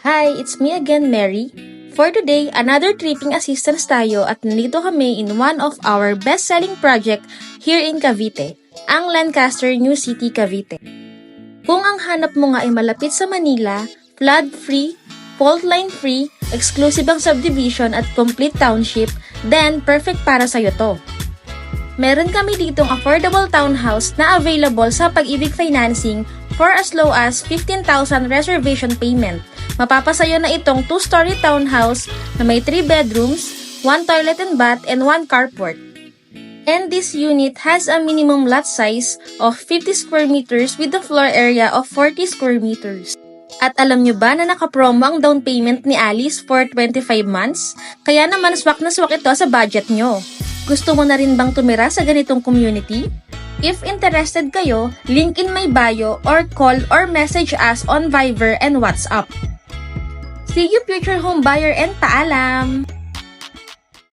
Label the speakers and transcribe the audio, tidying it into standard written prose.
Speaker 1: Hi, it's me again, Mary. For today, another tripping assistance tayo at nandito kami in one of our best-selling project here in Cavite, ang Lancaster New City, Cavite. Kung ang hanap mo nga ay malapit sa Manila, flood-free, fault line-free, exclusive ang subdivision at complete township, then perfect para sa'yo to. Meron kami ditong affordable townhouse na available sa Pag-ibig Financing for as low as 15,000 reservation payment. Mapapasayo na itong 2-story townhouse na may 3 bedrooms, 1 toilet and bath, and 1 carport. And this unit has a minimum lot size of 50 square meters with a floor area of 40 square meters. At alam nyo ba na nakapromo ang down payment ni Alice for 25 months? Kaya naman swak na swak ito sa budget nyo. Gusto mo na rin bang tumira sa ganitong community? If interested kayo, link in my bio or call or message us on Viber and WhatsApp. See you future home buyer and paalam!